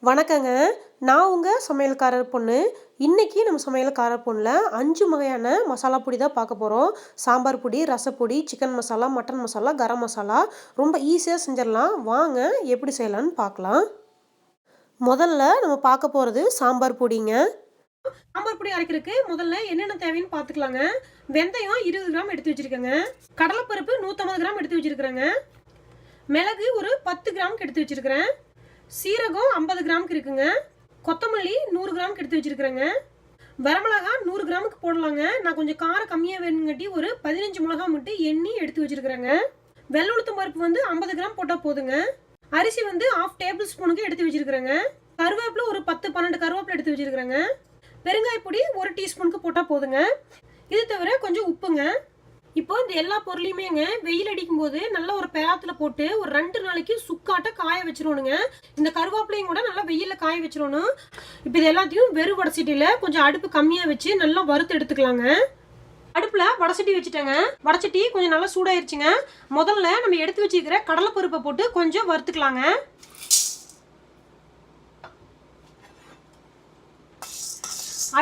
வணக்கங்க. நான் உங்க சமையல்காரர் பொண்ணு. இன்னைக்கு நம்ம சமையல்காரர் பொண்ணுல 5 வகையான மசாலா பொடி தான் பார்க்க போறோம். சாம்பார் பொடி, ரசப்பொடி, சிக்கன் மசாலா, மட்டன் மசாலா, கரம் மசாலா. ரொம்ப ஈஸியா செஞ்சிடலாம். வாங்க எப்படி செய்யலாம்னு பார்க்கலாம். முதல்ல நம்ம பார்க்க போறது சாம்பார் பொடிங்க. சாம்பார் பொடி அரைக்கிறதுக்கு முதல்ல என்னென்ன தேவைன்னு பார்த்துக்கலாங்க. வெந்தயம் 20 கிராம் எடுத்து வச்சிருக்கேங்க. கடலைப்பருப்பு 150 கிராம் எடுத்து வச்சிருக்கிறேங்க. மிளகு ஒரு 10 கிராமுக்கு எடுத்து வச்சிருக்கிறேன். சீரகம் 50 கிராமுக்கு இருக்குங்க. கொத்தமல்லி 100 கிராமுக்கு எடுத்து வச்சிருக்கிறேங்க. வரமிளகா 100 கிராமுக்கு போடலாங்க. நான் கொஞ்சம் காரம் கம்மியாக வேணுங்கட்டி ஒரு 15 மிளகா மட்டும் எண்ணி எடுத்து வச்சிருக்கிறேங்க. வெள்ளை உளுத்தம் பருப்பு 50 கிராம் போட்டால் போதுங்க. அரிசி 1/2 டேபிள் ஸ்பூனுக்கு எடுத்து வச்சிருக்கிறேங்க. கருவேப்பிலை ஒரு 10-12 கருவேப்பிலை எடுத்து வச்சிருக்கிறேங்க. பெருங்காயப்பொடி 1 டீஸ்பூனுக்கு போட்டால் போதுங்க. இது தவிர கொஞ்சம் உப்புங்க. இப்போ இந்த எல்லா பொருளையுமேங்க வெயில் அடிக்கும் போது நல்ல ஒரு பேரத்துல போட்டு ஒரு 2 நாளைக்கு சுக்காட்ட காய வச்சிடணுங்க. இந்த கருவேப்பிலையும் கூட நல்லா வெயில காய வச்சிடணும். இப்போ இது எல்லாத்தையும் வெறும் வடசட்டியில கொஞ்சம் அடுப்பு கம்மியா வச்சு நல்லா வறுத்து எடுத்துக்கலாங்க. அடுப்புல வடசட்டி வச்சுட்டேங்க. வடசட்டி கொஞ்சம் நல்லா சூடாயிருச்சுங்க. முதல்ல நம்ம எடுத்து வச்சுக்கிற கடலைப்பருப்பை போட்டு கொஞ்சம் வறுத்துக்கலாங்க.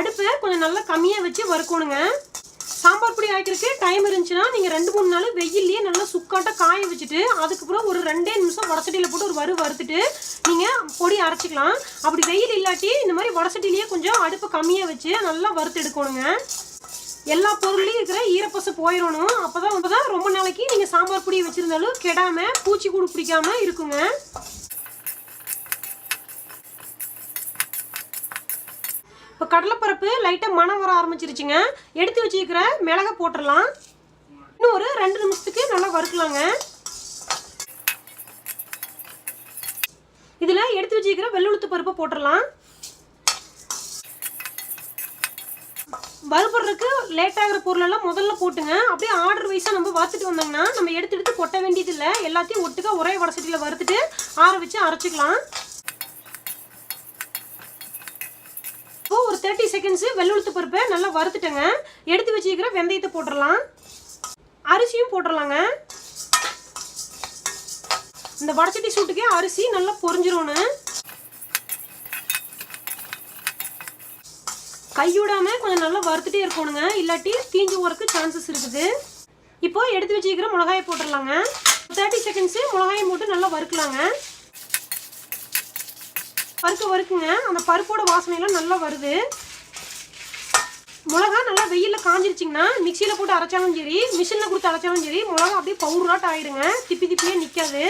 அடுப்பை கொஞ்சம் நல்லா கம்மியா வச்சு வறுக்கணுங்க. சாம்பார் பொடி அரைக்கிறதுக்கு டைம் இருந்துச்சுன்னா நீங்கள் 2-3 நாள் வெயிலே நல்லா சுக்காட்ட காய வச்சுட்டு அதுக்கப்புறம் ஒரு 2 நிமிஷம் வடசட்டியில் போட்டு ஒரு வறுத்துட்டு நீங்கள் பொடி அரைச்சிக்கலாம். அப்படி வெயில் இல்லாட்டி இந்த மாதிரி வடசட்டிலேயே கொஞ்சம் அடுப்பு கம்மியாக வச்சு நல்லா வறுத்து எடுக்கணுங்க. எல்லா பொருள்லையும் இருக்கிற ஈரப்பசை போயிடணும். அப்போதான் ரொம்ப நாளைக்கு நீங்கள் சாம்பார் பொடி வச்சுருந்தாலும் கெடாமல் பூச்சி கூடு பிடிக்காம இருக்குங்க. இப்போ கடலைப்பருப்பு லைட்டாக மணம் வர ஆரம்பிச்சிருச்சுங்க. எடுத்து வச்சுக்கிற மிளகை போட்டுடலாம். இன்னும் ஒரு 2 நிமிஷத்துக்கு நல்லா வறுக்கலாங்க. இதில் எடுத்து வச்சுக்கிற வெள்ளுளுத்து பருப்பை போட்டுடலாம். வறுபடுறதுக்கு லேட் ஆகிற பொருளெல்லாம் முதல்ல போட்டுங்க. அப்படியே ஆர்டர் வைஸாக நம்ம வறுத்துட்டு வந்தோம்னா நம்ம எடுத்து கொட்ட வேண்டியதில்லை. எல்லாத்தையும் ஒட்டுக்கா ஒரே வடசட்டியில் வறுத்துட்டு ஆற வச்சு அரைச்சிக்கலாம். ஒரு 30 செகண்ட்ஸ் வெள்ளுளுத்து பருப்பை நல்லா வறுத்துட்டேங்க. எடுத்து வச்சுக்கிற வெந்தயத்தை போட்டுடலாம். அரிசியும் போட்டுடலாங்க. இந்த வடச்சட்டி சூட்டுக்கே அரிசி நல்லா பொரிஞ்சிடணும். கைவிடாம கொஞ்சம் நல்லா வறுத்துட்டே இருக்கணுங்க. இல்லாட்டி தீஞ்சு போறதுக்கு சான்சஸ் இருக்குது. இப்போ எடுத்து வச்சுக்கிற மிளகாயை போட்டுடலாங்க. 30 செகண்ட்ஸ் மிளகாயை போட்டு நல்லா வறுக்கலாங்க. வறுக்குங்க. அந்த பருப்போட வாசனையெல்லாம் நல்லா வருது. மிளகா நல்லா வெயிலில் காஞ்சிருச்சிங்கன்னா மிக்சியில் போட்டு அரைச்சாலும் சரி, மிஷினில் கொடுத்து அரைச்சாலும் சரி, மிளகா அப்படியே பவுடராட்டு ஆயிடுங்க. திப்பியே நிற்காது.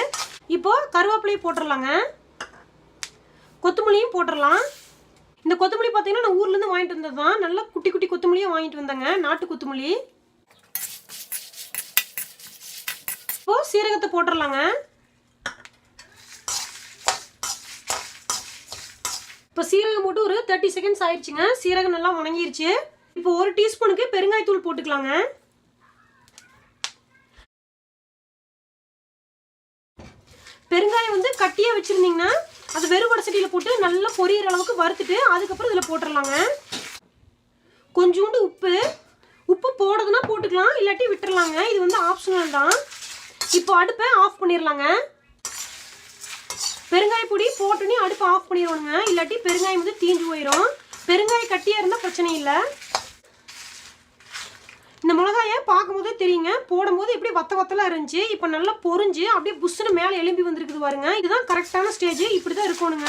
இப்போ கருவேப்பிலையும் போட்டுடலாங்க. கொத்தமல்லியும் போட்டுடலாம். இந்த கொத்தமல்லி பார்த்தீங்கன்னா நான் ஊர்லேருந்து வாங்கிட்டு வந்தது தான். நல்லா குட்டி குட்டி கொத்தமல்லியும் வாங்கிட்டு வந்தேங்க. நாட்டு கொத்தமல்லி. இப்போ சீரகத்தை போட்டுடலாங்க. இப்போ சீரகம் போட்டு ஒரு 30 செகண்ட்ஸ் ஆயிடுச்சுங்க. சீரகம் நல்லா வணங்கிருச்சு. இப்போ 1 டீஸ்பூனுக்கு பெருங்காயத்தூள் போட்டுக்கலாங்க. பெருங்காயம் கட்டியாக வச்சுருந்தீங்கன்னா அது வெறும் வடசட்டியில் போட்டு நல்லா பொரியிற அளவுக்கு வறுத்துட்டு அதுக்கப்புறம் இதில் போட்டுடலாங்க. கொஞ்சோண்டு உப்பு போடுறதுனா போட்டுக்கலாம், இல்லாட்டி விட்டுறலாங்க. இது ஆப்ஷனல் தான். இப்போ அடுப்பை ஆஃப் பண்ணிடலாங்க. பெருங்காய பொடி போட்டுனே அடுப்பு ஆஃப் பண்ணிடணுங்க. இல்லாட்டி பெருங்காயம் தீஞ்சு போயிடும். பெருங்காய கட்டியாக இருந்தால் பிரச்சனை இல்லை. இந்த மிளகாயை பார்க்கும்போதே தெரியுங்க. போடும்போது எப்படி வத்தலாக இருந்துச்சு. இப்போ நல்லா பொரிஞ்சு அப்படியே புஷ்ஷுன்னு மேலே எலும்பி வந்துருக்குது பாருங்க. இதுதான் கரெக்டான ஸ்டேஜ். இப்படி தான் இருக்கணுங்க.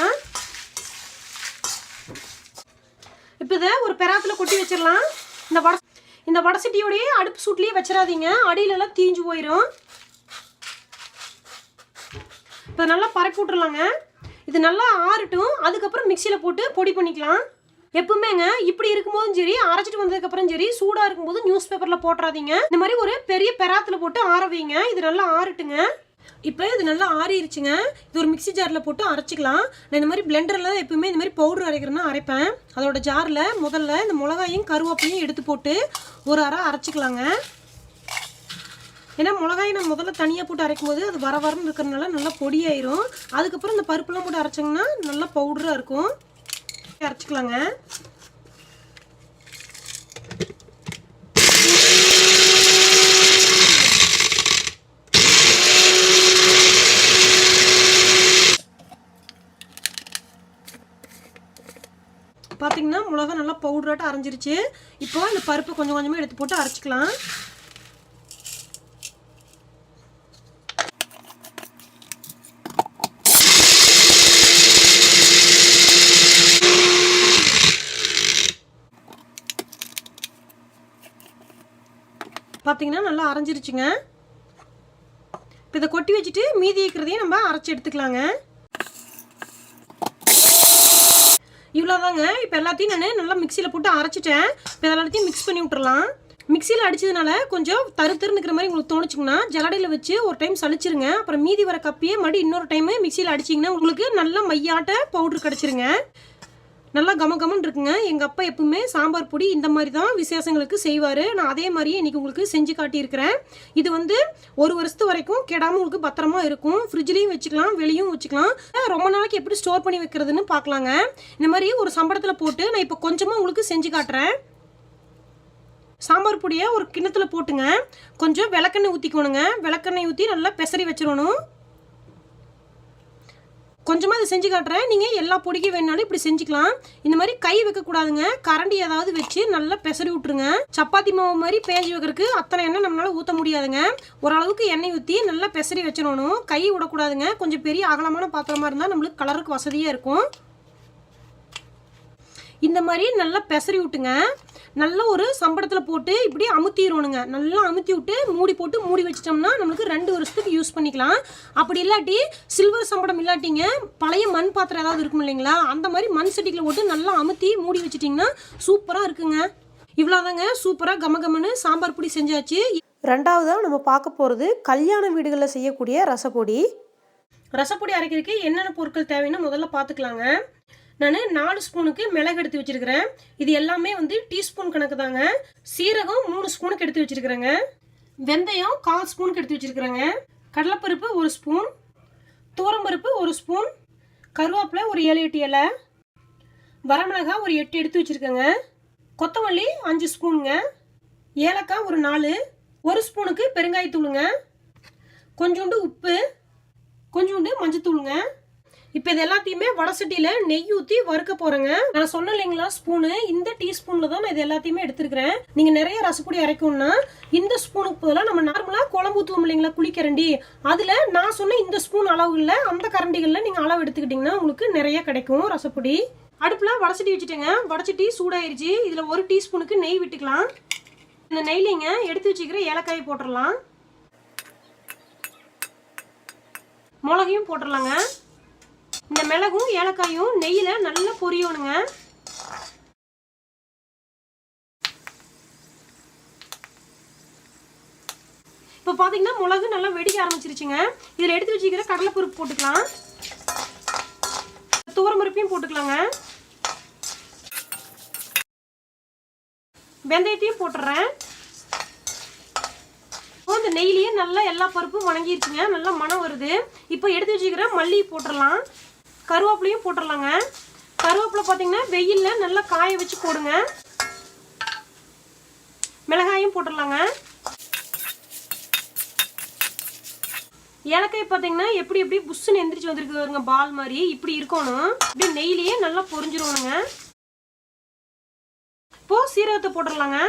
இப்போ இதை ஒரு பெராத்தில் கொட்டி வச்சிடலாம். இந்த வடசட்டியோடையே அடுப்பு சூட்லேயே வச்சிடாதீங்க. அடியிலெல்லாம் தீஞ்சு போயிடும். இப்போ நல்லா பரப்பி விட்டுறலாங்க. இது நல்லா ஆறட்டும். அதுக்கப்புறம் மிக்சியில் போட்டு பொடி பண்ணிக்கலாம். எப்பவுமேங்க இப்படி இருக்கும்போதும் சரி, அரைச்சிட்டு வந்ததுக்கப்புறம் சரி, சூடாக இருக்கும்போது நியூஸ் பேப்பரில் போட்டுறாதீங்க. இந்த மாதிரி ஒரு பெரிய பெராத்தில் போட்டு ஆற வைங்க. இது நல்லா ஆறட்டுங்க. இப்போ இது நல்லா ஆறிடுச்சுங்க. இது ஒரு மிக்சி ஜாரில் போட்டு அரைச்சிக்கலாம். நான் இந்த மாதிரி பிளெண்டரில் எப்பவுமே இந்த மாதிரி பவுடர் அரைக்கிறேன்னா அரைப்பேன். அதோட ஜாரில் முதல்ல இந்த மிளகாயும் கருவேப்பிலையும் எடுத்து போட்டு ஒரு அரை அரைச்சிக்கலாங்க. ஏன்னா மிளகாயை நான் முதல்ல தனியாக போட்டு அரைக்கும் போது அது வரன்னு இருக்கிறதுனால நல்லா பொடியாயிரும். அதுக்கப்புறம் இந்த பருப்புலாம் போட்டு அரைச்சிங்கன்னா நல்லா பவுடராக இருக்கும். அரைச்சிக்கலாங்க. பார்த்தீங்கன்னா மிளகா நல்லா பவுடராட்ட அரைஞ்சிருச்சு. இப்போ இந்த பருப்பு கொஞ்சம் கொஞ்சமாக எடுத்து போட்டு அரைச்சிக்கலாம். பார்த்தீங்கன்னா நல்லா அரைஞ்சிருச்சுங்க. இப்போ இதை கொட்டி வச்சுட்டு மீதி இருக்கிறதையும் நம்ம அரைச்சி எடுத்துக்கலாங்க. இவ்வளோதாங்க. இப்போ எல்லாத்தையும் நான் நல்லா மிக்சியில் போட்டு அரைச்சிட்டேன். இப்போ எல்லாத்தையும் மிக்ஸ் பண்ணி விட்டுறலாம். மிக்சியில் அடிச்சதுனால கொஞ்சம் தருன்னு இருக்கிற மாதிரி உங்களுக்கு தோணுச்சுங்கன்னா ஜல்லடையில் வச்சு ஒரு டைம் சளிச்சிருங்க. அப்புறம் மீதி வர கப்பியே மறுபடியும் இன்னொரு டைமு மிக்சியில் அடிச்சிங்கன்னா உங்களுக்கு நல்லா மையாட்ட பவுட்ரு கிடச்சிருங்க. நல்லா கமகமன்னு இருக்குங்க. எங்கள் அப்பா எப்பவுமே சாம்பார் பொடி இந்த மாதிரி தான் விசேஷங்களுக்கு செய்வார். நான் அதே மாதிரியே இன்றைக்கி உங்களுக்கு செஞ்சு காட்டியிருக்கிறேன். இது வந்து 1 வருஷத்து வரைக்கும் கெடாமல் உங்களுக்கு பத்திரமா இருக்கும். ஃப்ரிட்ஜ்லேயும் வச்சுக்கலாம், வெளியும் வச்சுக்கலாம். ரொம்ப நாளைக்கு எப்படி ஸ்டோர் பண்ணி வைக்கிறதுன்னு பார்க்கலாங்க. இந்த மாதிரி ஒரு சம்பளத்தில் போட்டு நான் இப்போ கொஞ்சமாக உங்களுக்கு செஞ்சு காட்டுறேன். சாம்பார் பொடியை ஒரு கிண்ணத்தில் போட்டுங்க. கொஞ்சம் விளக்கெண்ணெய் ஊற்றிக்கணுங்க. விளக்கெண்ணெய் ஊற்றி நல்லா பெசரி வச்சிடணும். கொஞ்சமாக இதை செஞ்சு காட்டுறேன். நீங்கள் எல்லா பொடிக்கும் வேணாலும் இப்படி செஞ்சுக்கலாம். இந்த மாதிரி கை வைக்கக்கூடாதுங்க. கரண்டி ஏதாவது வச்சு நல்லா பெசரி விட்ருங்க. சப்பாத்தி மாவு மாதிரி பேஞ்சி வைக்கிறதுக்கு அத்தனை எண்ணெய் நம்மளால் ஊற்ற முடியாதுங்க. ஓரளவுக்கு எண்ணெய் ஊற்றி நல்லா பெசரி வச்சிடணும். கை விடக்கூடாதுங்க. கொஞ்சம் பெரிய அகலமான பாத்திரமாக இருந்தால் நம்மளுக்கு கலருக்கு வசதியாக இருக்கும். இந்த மாதிரி நல்லா பெசரி விட்டுங்க. நல்லா ஒரு சம்பளத்தில் போட்டு இப்படி அமுத்திடணுங்க. நல்லா அமுத்தி விட்டு மூடி போட்டு மூடி வச்சிட்டோம்னா நம்மளுக்கு 2 வருஷத்துக்கு யூஸ் பண்ணிக்கலாம். அப்படி இல்லாட்டி சில்வர் சம்பளம் இல்லாட்டிங்க பழைய மண் பாத்திரம் ஏதாவது இருக்கும் இல்லைங்களா, அந்த மாதிரி மண் சட்டிகளை போட்டு நல்லா அமுத்தி மூடி வச்சிட்டிங்கன்னா சூப்பராக இருக்குங்க. இவ்வளோதாங்க. சூப்பராக கமகமன்னு சாம்பார் பொடி செஞ்சாச்சு. ரெண்டாவதாக நம்ம பார்க்க போகிறது கல்யாண வீடுகளில் செய்யக்கூடிய ரசப்பொடி. ரசப்பொடி அரைக்கிறதுக்கு என்னென்ன பொருட்கள் தேவைன்னு முதல்ல பார்த்துக்கலாங்க. நான் 4 ஸ்பூனுக்கு மிளகு எடுத்து வச்சிருக்கிறேன். இது எல்லாமே வந்து டீஸ்பூன் கணக்கு தாங்க. சீரகம் 3 ஸ்பூனுக்கு எடுத்து வச்சிருக்கிறேங்க. வெந்தயம் 1/4 ஸ்பூனுக்கு எடுத்து வச்சிருக்கிறேங்க. கடலைப்பருப்பு 1 ஸ்பூன், துவரம்பருப்பு 1 ஸ்பூன், கருவேப்பிலை ஒரு 7-8 இலை, வரமிளகாய் ஒரு 8 எடுத்து வச்சிருக்கேங்க. கொத்தமல்லி 5 ஸ்பூனுங்க, ஏலக்காய் ஒரு 4, 1 ஸ்பூனுக்கு பெருங்காயத்தூளுங்க, கொஞ்சோண்டு உப்பு, கொஞ்சோண்டு மஞ்சத்தூளுங்க. இப்போ இது எல்லாத்தையுமே வடசட்டியில் நெய் ஊற்றி வறுக்க போகிறேங்க. நான் சொன்ன இல்லைங்களா ஸ்பூனு, இந்த டீஸ்பூனில் தான் நான் இது எல்லாத்தையுமே எடுத்துருக்கிறேன். நீங்கள் நிறைய ரசப்பொடி அரைக்கணும்னா இந்த ஸ்பூனுக்கு பதிலாக நம்ம நார்மலாக குழம்பு ஊற்றுவோம் இல்லைங்களா குழிக்கரண்டி, அதில் நான் சொன்ன இந்த ஸ்பூன் அளவு இல்லை, அந்த கரண்டிகளில் நீங்கள் அளவு எடுத்துக்கிட்டிங்கன்னா உங்களுக்கு நிறைய கிடைக்கும் ரசப்பொடி. அடுப்பில் வடசட்டி வச்சுட்டேங்க. வடசட்டி சூடாயிருச்சு. இதில் 1 டீஸ்பூனுக்கு நெய் விட்டுக்கலாம். இந்த நெய்லிங்க எடுத்து வச்சுக்கிற ஏலக்காயை போட்டுடலாம். மிளகையும் போட்டுடலாங்க. இந்த மிளகும் ஏலக்காயும் நெய்யில் நல்லா பொரியணுங்க. இப்போ பார்த்தீங்கன்னா மிளகு நல்லா வெடிக்க ஆரம்பிச்சிருச்சுங்க. இதில் எடுத்து வச்சுக்கிற கடலைப்பருப்பு போட்டுக்கலாம். துவரம்பருப்பையும் போட்டுக்கலாங்க. வெந்தயத்தையும் போட்டுறேன். இந்த நெய்லியே நல்லா எல்லா பருப்பும் வணங்கிருச்சுங்க. நல்லா மனம் வருது. இப்போ எடுத்து வச்சுக்கிற மல்லி போட்டுடலாம். கருவேப்பிலையும் போட்டுடலாங்க. கருவேப்பிலை பார்த்தீங்கன்னா வெயிலில் நல்லா காய வச்சு போடுங்க. மிளகாயும் போட்டுடலாங்க. ஏலக்காய் பார்த்தீங்கன்னா எப்படி எப்படி புஷ்ஷுன்னு எந்திரிச்சு வந்துருக்கு வருங்க, பால் மாதிரி இப்படி இருக்கணும். இப்படி நெய்லியே நல்லா பொரிஞ்சிருவணுங்க. இப்போ சீரகத்தை போட்டுடலாங்க.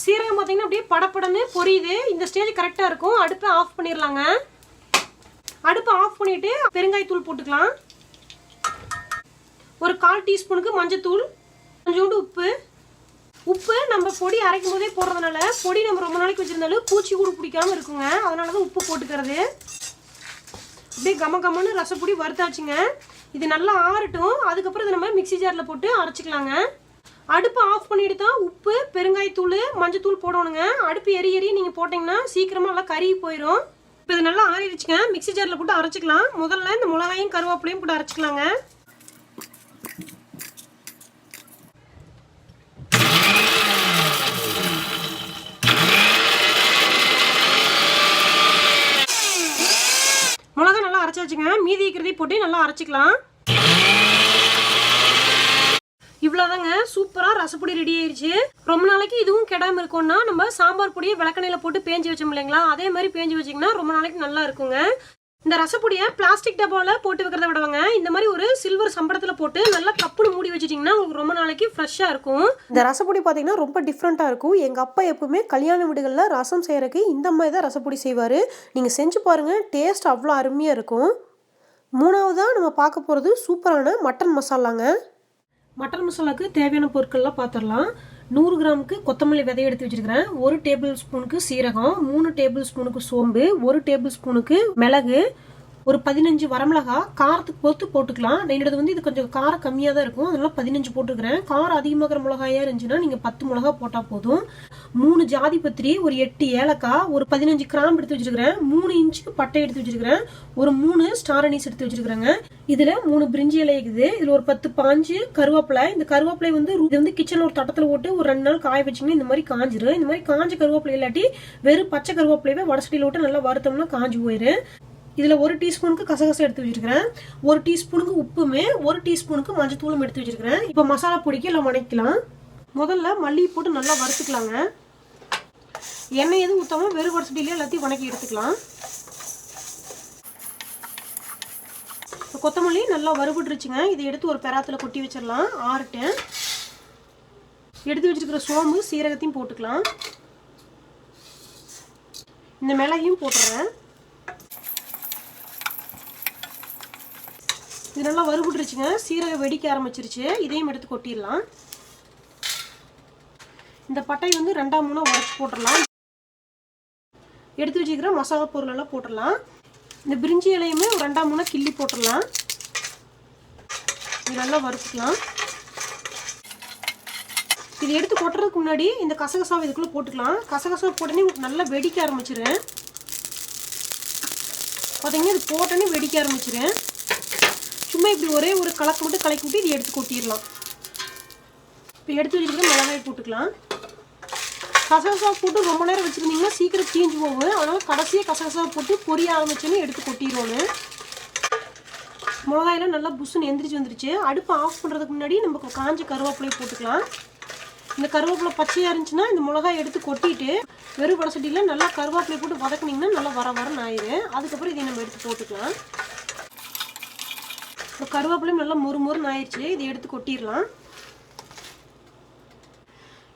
சீரகம் பார்த்தீங்கன்னா அப்படியே படப்படன்னு பொரியுது. இந்த ஸ்டேஜ் கரெக்டாக இருக்கும். அடுப்பை ஆஃப் பண்ணிடலாங்க. அடுப்பை ஆஃப் பண்ணிவிட்டு பெருங்காயத்தூள் போட்டுக்கலாம். ஒரு 1/4 டீஸ்பூனுக்கு மஞ்சத்தூள், கொஞ்சோண்டு உப்பு. உப்பு நம்ம பொடி அரைக்கும் போதே போடுறதுனால பொடி நம்ம ரொம்ப நாளைக்கு வச்சுருந்தாலும் பூச்சி கூட பிடிக்காமல் இருக்குங்க. அதனால தான் உப்பு போட்டுக்கிறது. அப்படியே கமகமன்னு ரசப்பொடி வறுத்தாச்சுங்க. இது நல்லா ஆறட்டும். அதுக்கப்புறம் இதை நம்ம மிக்சி ஜாரில் போட்டு அரைச்சிக்கலாங்க. அடுப்பை ஆஃப் பண்ணிட்டு தான் உப்பு, பெருங்காயத்தூள், மஞ்சத்தூள் போடணுங்க. அடுப்பு எரி நீங்கள் போட்டிங்கன்னா சீக்கிரமாக நல்லா கருகி போயிடும். இப்போ இது நல்லா ஆறிடுச்சுங்க. மிக்சி ஜாரில் போட்டு அரைச்சிக்கலாம். முதல்ல இந்த மிளகாயும் கருவேப்பிலையும் போட்டு அரைச்சிக்கலாங்க. மிளகா நல்லா அரைச்சாச்சுங்க. மீதி இருக்கிறதையும் போட்டு நல்லா அரைச்சிக்கலாம். இவ்வளோதாங்க. சூப்பராக ரசப்பொடி ரெடி ஆயிடுச்சு. ரொம்ப நாளைக்கு இதுவும் கெடாமல் இருக்கும்னா நம்ம சாம்பார் பொடியை விளக்கெண்ணையில் போட்டு பேஞ்சு வச்சோம் இல்லைங்களா, அதே மாதிரி பேஞ்சு வச்சிங்கன்னா ரொம்ப நாளைக்கு நல்லா இருக்குங்க. இந்த ரசப்பொடியை பிளாஸ்டிக் டப்பாவில் போட்டு வைக்கிறத விடவாங்க இந்த மாதிரி ஒரு சில்வர் சம்பளத்தில் போட்டு நல்லா கப்புனு மூடி வச்சிட்டிங்கன்னா உங்களுக்கு ரொம்ப நாளைக்கு ஃப்ரெஷ்ஷாக இருக்கும். இந்த ரசப்பொடி பார்த்தீங்கன்னா ரொம்ப டிஃப்ரெண்ட்டாக இருக்கும். எங்கள் அப்பா எப்பவுமே கல்யாண வீடுகளில் ரசம் செய்கிறதுக்கு இந்த மாதிரி தான் ரசப்பொடி செய்வார். நீங்கள் செஞ்சு பாருங்கள், டேஸ்ட் அவ்வளோ அருமையாக இருக்கும். மூணாவதாக நம்ம பார்க்க போகிறது சூப்பரான மட்டன் மசாலாங்க. மட்டன் மசாலாவுக்கு தேவையான பொருட்கள்லாம் பார்த்துடலாம். 100 கிராமுக்கு கொத்தமல்லி விதையை எடுத்து வச்சிருக்கிறேன். 1 டேபிள் ஸ்பூனுக்கு சீரகம், 3 டேபிள் ஸ்பூனுக்கு சோம்பு, 1 டேபிள் ஸ்பூனுக்கு மிளகு, ஒரு 15 வரமிளகா. காரத்துக்கு பொறுத்து போட்டுக்கலாம். என்னோடது வந்து இது கொஞ்சம் காரம் கம்மியாக தான் இருக்கும், அதனால 15 போட்டுக்கிறேன். காரம் அதிகமாகிற மிளகாயாக இருந்துச்சுன்னா நீங்கள் 10 மிளகா போட்டால் போதும். 3 ஜாதி பத்திரி, ஒரு 8 ஏலக்காய், ஒரு 15 கிராம்பு எடுத்து வச்சிருக்கிறேன். 3 இன்ச்சுக்கு பட்டை எடுத்து வச்சிருக்கிறேன். ஒரு 3 ஸ்டார் அனீஸ் எடுத்து வச்சிருக்கிறேங்க. இதுல 3 பிரிஞ்சி இலை இருக்குது. இதுல ஒரு 10 பாஞ்சு கருவேப்பிலை. இந்த கருவேப்பிலை வந்து இது வந்து கிச்சன்ல ஒரு தட்டத்துல போட்டு ஒரு 2 நாள் காய வச்சிங்கன்னா இந்த மாதிரி காஞ்சிரும். இந்த மாதிரி காஞ்ச கருவேப்பிலை இல்லாட்டி வெறும் பச்சை கருவேப்பிலையே வடசட்டியில விட்டு நல்லா வறுத்தோம்னா காஞ்சி போயிரு. இதுல 1 டீஸ்பூனுக்கு கசகசா எடுத்து வச்சிருக்கிறேன். 1 டீஸ்பூனுக்கு உப்புமே, 1 டீஸ்பூனுக்கு மஞ்சத்தூளும் எடுத்து வச்சிருக்கிறேன். இப்போ மசாலா பொடிக்கு எல்லாம் வணக்கலாம். முதல்ல மல்லி போட்டு நல்லா வறுத்துக்கலாங்க. எண்ணெய் எதுவும் ஊத்தாம வெறும் வடசட்டியில எல்லாத்தையும் வணக்கி எடுத்துக்கலாம். கொத்தமல்லி நல்லா வறுபட்டுருச்சுங்க. இதை எடுத்து ஒரு பெராத்தில் கொட்டி வச்சிடலாம். ஆறட்டேன். எடுத்து வச்சிருக்கிற சோம்பு சீரகத்தையும் போட்டுக்கலாம். இந்த மிளகையும் போட்டுறேன். இது நல்லா வறுபட்டுருச்சுங்க. சீரகம் வெடிக்க ஆரம்பிச்சிருச்சு. இதையும் எடுத்து கொட்டிடலாம். இந்த பட்டை வந்து 2-3 உடைச்சு போட்டுடலாம். எடுத்து வச்சுக்கிற மசாலா பொருள் எல்லாம் போட்டுடலாம். இந்த பிரிஞ்சி இலையுமே ஒரு 2-3 கிள்ளி போட்டுடலாம். இது நல்லா வறுத்துக்கலாம். இது எடுத்து கொட்டுறதுக்கு முன்னாடி இந்த கசகசாவை இதுக்குள்ளே போட்டுக்கலாம். கசகசா போட்டோன்னே நல்லா வெடிக்க ஆரம்பிச்சிடுறேன். பார்த்தீங்கன்னா இது போட்டோன்னே வெடிக்க ஆரம்பிச்சிடுறேன். சும்மா இப்படி ஒரே ஒரு கலக்கு மட்டும் கலக்கி விட்டு இது எடுத்து கொட்டிடலாம். இப்போ எடுத்து வச்சுக்கிற மிளகாய் போட்டுக்கலாம். கசகசா போட்டு ரொம்ப நேரம் வச்சுருந்தீங்கன்னா சீக்கிரம் தீஞ்சு போகும். அதனால் கடைசியாக கசகசா போட்டு பொரிய ஆரம்பிச்சோன்னு எடுத்து கொட்டிடுவோன்னு. மிளகாயெல்லாம் நல்லா புஷ்ஷுன்னு எந்திரிச்சு வந்துருச்சு. அடுப்பை ஆஃப் பண்ணுறதுக்கு முன்னாடி நம்ம காஞ்ச கருவேப்பிலையை போட்டுக்கலாம். இந்த கருவேப்பிலை பச்சையாக இருந்துச்சுன்னா இந்த மிளகாய் எடுத்து கொட்டிட்டு வெறும் வடசட்டியில் நல்லா கருவேப்பிலை போட்டு வதக்குனிங்கன்னா நல்லா வரன்னு ஆயிடும். அதுக்கப்புறம் இதை நம்ம எடுத்து போட்டுக்கலாம். இப்போ கருவேப்பிலையும் நல்லா மொறுன்னு ஆயிடுச்சு. இதை எடுத்து கொட்டிடலாம்.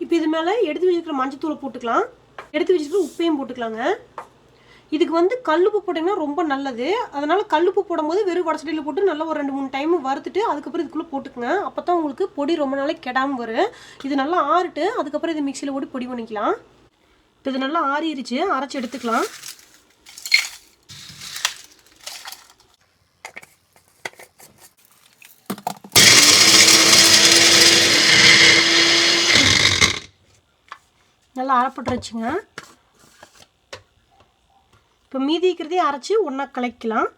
இப்போ இது மேலே எடுத்து வச்சுருக்கிற மஞ்சத்தூளை போட்டுக்கலாம். எடுத்து வச்சுருக்கிற உப்பையும் போட்டுக்கலாங்க. இதுக்கு வந்து கல்லுப்பு போட்டிங்கன்னா ரொம்ப நல்லது. அதனால் கல்லுப்பு போடும்போது வெறும் வடசட்டியில் போட்டு நல்லா ஒரு 2-3 டைம் வறுத்துட்டு அதுக்கப்புறம் இதுக்குள்ளே போட்டுக்குங்க. அப்போ தான் உங்களுக்கு பொடி ரொம்ப நாளைக்கு கெடாமல் வரும். இது நல்லா ஆறிட்டு அதுக்கப்புறம் இது மிக்சியில் போட்டு பொடி பண்ணிக்கலாம். இப்போ இது நல்லா ஆறிடுச்சு. அரைச்சி எடுத்துக்கலாம். நல்லா அரைப்பட்டுருச்சுங்க. இப்போ மீதி இருக்கிறதையும் அரைச்சி ஒன்றா கலக்கலாம்.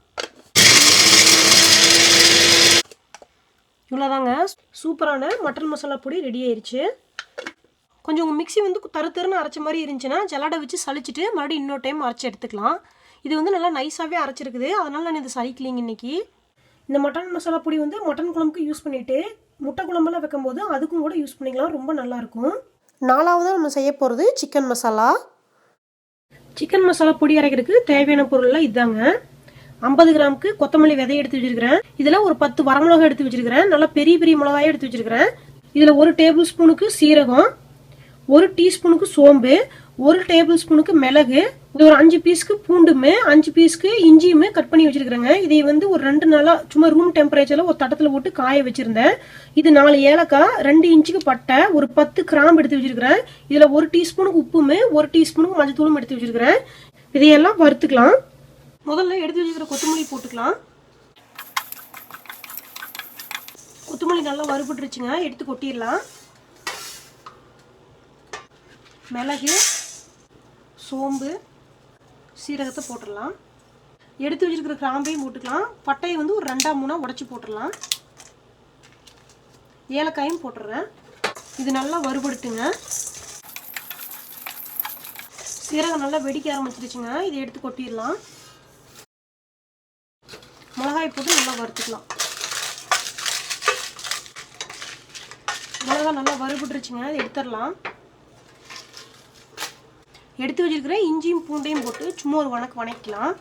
இவ்வளோதாங்க, சூப்பரான மட்டன் மசாலா பொடி ரெடி ஆயிடுச்சு. கொஞ்சம் உங்கள் மிக்ஸி வந்து தருன்னு அரைச்ச மாதிரி இருந்துச்சுன்னா ஜல்லடை வச்சு சளிச்சிட்டு மறுபடியும் இன்னொரு டைம் அரைச்சி எடுத்துக்கலாம். இது வந்து நல்லா நைஸாகவே அரைச்சிருக்குது. அதனால் நான் இதை சளிக்கலிங்க இன்றைக்கி. இந்த மட்டன் மசாலா பொடி வந்து மட்டன் குழம்புக்கு யூஸ் பண்ணிவிட்டு முட்டை குழம்பெல்லாம் வைக்கும்போது அதுக்கும் கூட யூஸ் பண்ணிக்கலாம். ரொம்ப நல்லாயிருக்கும். நாலாவதாக நம்ம செய்ய போகிறது சிக்கன் மசாலா. சிக்கன் மசாலா பொடி அரைக்கிறதுக்கு தேவையான பொருள்லாம் இதுதாங்க. 50 கிராமுக்கு கொத்தமல்லி விதையை எடுத்து வச்சிருக்கிறேன். இதில் ஒரு 10 வரமிளகா எடுத்து வச்சிருக்கிறேன். நல்லா பெரிய பெரிய மிளகாயை எடுத்து வச்சிருக்கிறேன். இதில் 1 டேபிள் ஸ்பூனுக்கு சீரகம், 1 டீஸ்பூனுக்கு சோம்பு, 1 டேபிள் ஸ்பூனுக்கு மிளகு, இது ஒரு 5 பீஸ்க்கு பூண்டுமே 5 பீஸ்க்கு இஞ்சியுமே கட் பண்ணி வச்சிருக்கிறேங்க. இதை வந்து ஒரு 2 நாளாக சும்மா ரூம் டெம்பரேச்சரில் ஒரு தட்டத்தில் போட்டு காய வச்சிருந்தேன். இது 4 ஏலக்காய், 2 இன்ச்சுக்கு பட்டை, ஒரு 10 கிராம்பு எடுத்து வச்சிருக்கிறேன். இதில் 1 டீஸ்பூனுக்கு உப்புமே 1 டீஸ்பூனுக்கு மஞ்சத்தூளும் எடுத்து வச்சிருக்கிறேன். இதையெல்லாம் வறுத்துக்கலாம். முதல்ல எடுத்து வச்சுக்கிற கொத்தமல்லி போட்டுக்கலாம். கொத்தமல்லி நல்லா வறுபட்டுருச்சுங்க. எடுத்து கொட்டிடலாம். மிளகு, சோம்பு, சீரகத்தை போட்டுடலாம். எடுத்து வச்சிருக்கிற கிராம்பையும் போட்டுக்கலாம். பட்டையை வந்து ஒரு 2-3 உடச்சி போட்டுடலாம். ஏலக்காயும் போட்டுடுறேன். இது நல்லா வறுபடுத்துங்க. சீரகம் நல்லா வெடிக்க ஆரம்பிச்சிருச்சுங்க. இதை எடுத்து கொட்டிடலாம். மிளகாய் போட்டு நல்லா வறுத்துக்கலாம். மிளகாய் நல்லா வறுபட்டுருச்சுங்க. இதை எடுத்துடலாம். எடுத்து வச்சிருக்கிற இஞ்சியும் பூண்டையும் போட்டு சும்மா ஒரு வணக்கலாம்.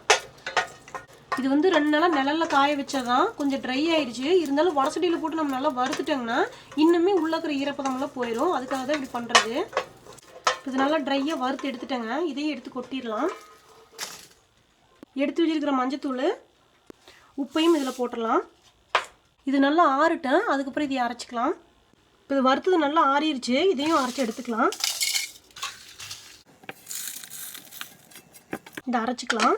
இது வந்து 2 நாளாக நிழலில் காய வச்சாதான் கொஞ்சம் ட்ரை ஆயிடுச்சு. இருந்தாலும் வடசட்டியில் போட்டு நம்ம நல்லா வறுத்துட்டோங்கன்னா இன்னுமே உள்ள இருக்கிற ஈரப்பதமெல்லாம் போயிடும். அதுக்காக தான் இப்படி பண்ணுறது. இது நல்லா ட்ரையாக வறுத்து எடுத்துட்டேங்க. இதையும் எடுத்து கொட்டிடலாம். எடுத்து வச்சிருக்கிற மஞ்சத்தூள் உப்பையும் இதில் போட்டுடலாம். இது நல்லா ஆறிட்டேன். அதுக்கப்புறம் இதை அரைச்சிக்கலாம். இப்போ இது வறுத்தது நல்லா ஆறிடுச்சு. இதையும் அரைச்சி எடுத்துக்கலாம். இதை அரைச்சிக்கலாம்.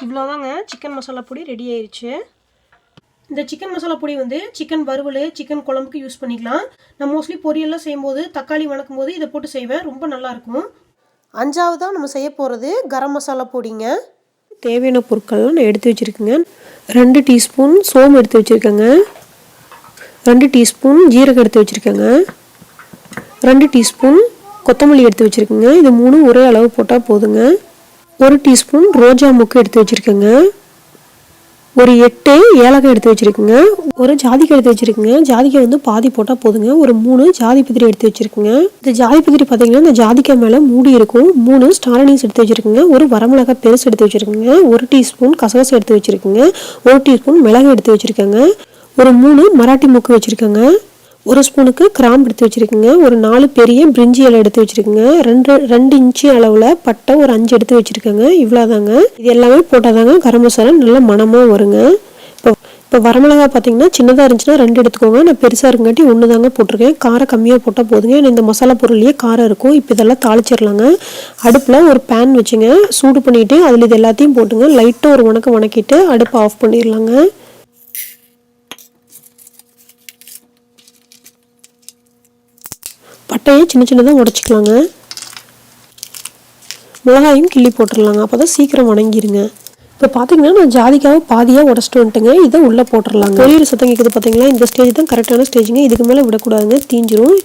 இவ்வளோதாங்க சிக்கன் மசாலா பொடி ரெடி ஆயிடுச்சு. இந்த சிக்கன் மசாலா பொடி வந்து சிக்கன் வறுவல், சிக்கன் குழம்புக்கு யூஸ் பண்ணிக்கலாம். நான் மோஸ்ட்லி பொரியல்லாம் செய்யும்போது தக்காளி வணக்கும் போது இதை போட்டு செய்வேன். ரொம்ப நல்லாயிருக்கும். 5ஆவதாக நம்ம செய்ய போகிறது கரம் மசாலா பொடிங்க. தேவையான பொருட்கள்லாம் நான் எடுத்து வச்சுருக்கேங்க. 2 டீஸ்பூன் சோம்பு எடுத்து வச்சுருக்கேங்க. 2 டீஸ்பூன் ஜீரகம் எடுத்து வச்சுருக்கேங்க. 2 டீஸ்பூன் கொத்தமல்லி எடுத்து வச்சுருக்கேங்க. இது 3 ஒரே அளவு போட்டால் போதுங்க. 1 டீஸ்பூன் ரோஜா மொக்கு எடுத்து வச்சுருக்கேங்க. ஒரு 8 ஏலக்காய் எடுத்து வச்சுருக்குங்க. ஒரு ஜாதிக்காய் எடுத்து வச்சுருக்குங்க. ஜாதிக்காய் வந்து பாதி போட்டால் போதுங்க. ஒரு 3 ஜாதி பத்திரி எடுத்து வச்சுருக்குங்க. இந்த ஜாதி பத்திரி பார்த்தீங்கன்னா இந்த ஜாதிக்காய் மேலே மூடி இருக்கும். 3 ஸ்டார் அனீஸ் எடுத்து வச்சுருக்குங்க. ஒரு வரமிளகாய் பெருசு எடுத்து வச்சுருக்குங்க. 1 டீஸ்பூன் கசகசை எடுத்து வச்சுருக்குங்க. 1 டீஸ்பூன் மிளகாய் எடுத்து வச்சுருக்கேங்க. ஒரு 3 மராட்டி மொக்கு வச்சுருக்கேங்க. 1 ஸ்பூனுக்கு கிராம்பு எடுத்து வச்சுருக்குங்க. ஒரு 4 பெரிய பிரிஞ்சி இலை எடுத்து வச்சுருக்குங்க. 2 இன்ச்சு அளவில் பட்டை ஒரு 5 எடுத்து வச்சுருக்கேங்க. இவ்வளோதாங்க. இது எல்லாமே போட்டால் தாங்க கரம் மசாலா நல்லா மணமாக வருங்க. இப்போ வரமிளகா பார்த்தீங்கன்னா சின்னதாக இருந்துச்சுன்னா 2 எடுத்துக்கோங்க. நான் பெருசாக இருக்குங்காட்டி 1 தாங்க போட்டிருக்கேன். காரம் கம்மியாக போட்டால் போதுங்க. ஏன்னா இந்த மசாலா பொருள்லேயே காரம் இருக்கும். இப்போ இதெல்லாம் தாளிச்சிடலாங்க. அடுப்பில் ஒரு பேன் வச்சுங்க. சூடு பண்ணிவிட்டு அதில் இது எல்லாத்தையும் போட்டுங்க. லைட்டாக ஒரு வணக்கிட்டு அடுப்பை ஆஃப் பண்ணிடலாங்க. பட்டையை சின்ன சின்னதாக உடச்சிக்கலாங்க. மிளகாயும் கிள்ளி போட்டுடலாங்க. அப்போ தான் சீக்கிரம் வணங்கிடுங்க. இப்போ பார்த்தீங்கன்னா நான் ஜாதிக்காவை பாதியாக உடச்சிட்டு வந்துட்டுங்க. இதை உள்ளே போட்டுடலாங்க. பொரியல் சத்தம் கேட்குது பார்த்தீங்களா? இந்த ஸ்டேஜ் தான் கரெக்டான ஸ்டேஜுங்க. இதுக்கு மேலே விடக்கூடாதுங்க, தீஞ்சிரும்.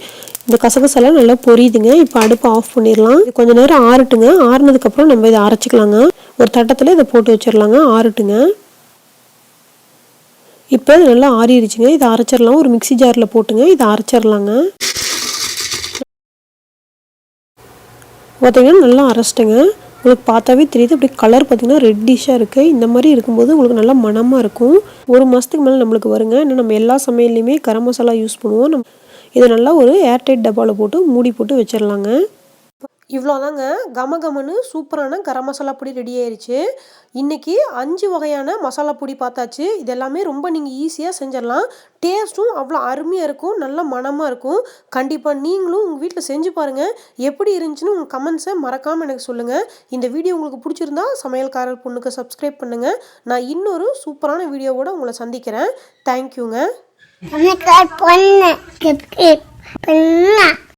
இந்த கசகசெல்லாம் நல்லா பொரியுதுங்க. இப்போ அடுப்பை ஆஃப் பண்ணிடலாம். கொஞ்சம் நேரம் ஆறட்டுங்க. ஆறுனதுக்கப்புறம் நம்ம இதை அரைச்சிக்கலாங்க. ஒரு தட்டத்தில் இதை போட்டு வச்சிடலாங்க. ஆறட்டுங்க. இப்போ இது நல்லா ஆறிடுச்சுங்க. இதை அரைச்சிடலாம். ஒரு மிக்சி ஜாரில் போட்டுங்க இதை அரைச்சிடலாங்க. பார்த்தீங்கன்னா நல்லா அரைச்சிட்டேங்க. உங்களுக்கு பார்த்தாவே தெரியுது. அப்படி கலர் பார்த்தீங்கன்னா ரெட்டிஷாக இருக்குது. இந்த மாதிரி இருக்கும்போது உங்களுக்கு நல்லா மணமாக இருக்கும். 1 மாதத்துக்கு மேலே நம்மளுக்கு வருங்க. இன்னும் நம்ம எல்லா சமையல்லையுமே கரம் மசாலா யூஸ் பண்ணுவோம். இதை நல்லா ஒரு ஏர்டைட் டப்பாவில் போட்டு மூடி போட்டு வச்சிடலாங்க. இவ்வளோதாங்க. கமகமன்னு சூப்பரான கரம் மசாலா பொடி ரெடி ஆயிடுச்சு. இன்றைக்கி 5 வகையான மசாலா பொடி பார்த்தாச்சு. இது எல்லாமே ரொம்ப நீங்கள் ஈஸியாக செஞ்சிடலாம். டேஸ்ட்டும் அவ்வளோ அருமையாக இருக்கும். நல்ல மணமாக இருக்கும். கண்டிப்பாக நீங்களும் உங்கள் வீட்டில் செஞ்சு பாருங்கள். எப்படி இருந்துச்சுன்னு உங்கள் கமெண்ட்ஸை மறக்காமல் எனக்கு சொல்லுங்கள். இந்த வீடியோ உங்களுக்கு பிடிச்சிருந்தா சமையல்காரர் பொண்ணுக்கு சப்ஸ்கிரைப் பண்ணுங்கள். நான் இன்னொரு சூப்பரான வீடியோவோட உங்களை சந்திக்கிறேன். தேங்க்யூங்க.